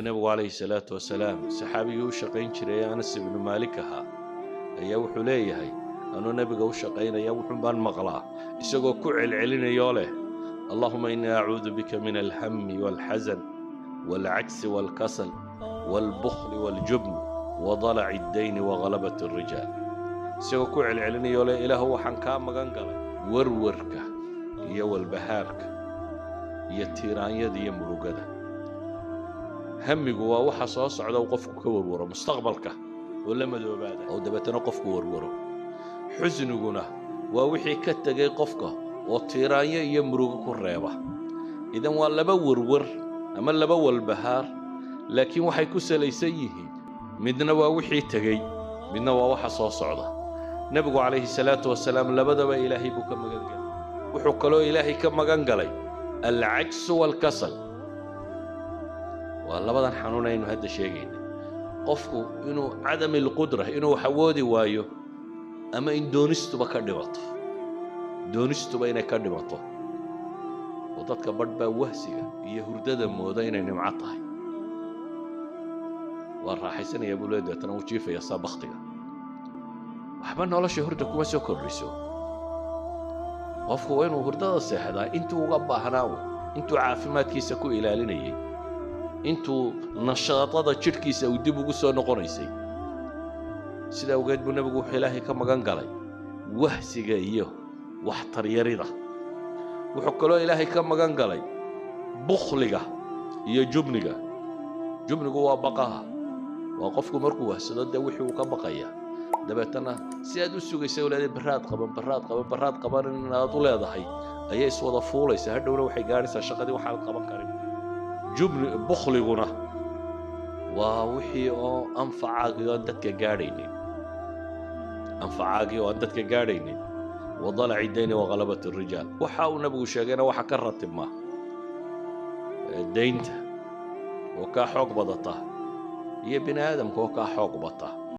النبي عليه الصلاة والسلام صحابي وشقين جري أنس بن مالك ayaa wuxuu leeyahay anuu nabiga u shaqeynaya wuxuu baan maqlaa isagoo ku celcelinayo leh Allahumma inni a'uudu bika min al-hammi wal-hazan wal-'ajzi wal-kasal wal-bukhli wal-jubn wa dala'i ad-dayn wa ghalabati ar-rijal isagoo ku celcelinayo leh Ilaahu waxaan ka magan galay warwarka iyo walbahaarka iyo tiiraanyada iyo murugada hammigu waa waxa soo socda qofku ka warwaro mustaqbalka ولا مدوباده او دبتنا قفك ورورو حزنغنا waa wixii ka tagay qofka oo tiiraanya iyo murugo ku reeba idan waa laba warwar ama laba walbahaar laakiin waxay ku salaysan yihiin midna waa wixii tagay midna waa waxa soo socda nabigu kaleeyhi salaatu wasalaam labadaba ilaahay buu ka magan galay wuxuu kaloo ilaahay ka magan galay al-'ajz wal-kasal waa labadan xanuunaynu hadda sheegayna qofku inuu cadam القدرة inuu xawoodi waayo ama in doonistuba ka dhibato doonistuba inay ka dhibato oo dadka badba wahsiga iyo hurdada mooda inay nimco tahay waa raaxaysanaya buleeda tan uu jiifaya sabaqtiga waxba nolosha hurda kuma soo kordhiso qofku inuu hurdada seexdaa intuu uga baahnaa intuu caafimaadkiisa ku ilaalinayay intuu nashaadada jirkiisa uu dib ugu soo noqonaysay sida ogeed buu nabigu wuxuu ilaahay ka magan galay wahsiga iyo wax taryarida wuxuu kaloo ilaahay ka magan galay bukhliga iyo jubniga jubnigu waa baqaha waa qofku markuu wahsado wixii uu ka baqaya dabeetana si aad u sugayso walaal baraad qaban inaad u leedahay ayay iswada fuulaysaa hadhowna waxay gaaraysaa shaqadii waxa aad qaban karin jubni bukhliguna waa wixii oo anfacaagii dadka gaadhaynin wadala'i ad-dayn wa ghalabati ar-rijal waxa uu nabigu sheegayna waxa ka ratibma deynta oo ka xoog badata iyo bini aadamka oo ka xoog bata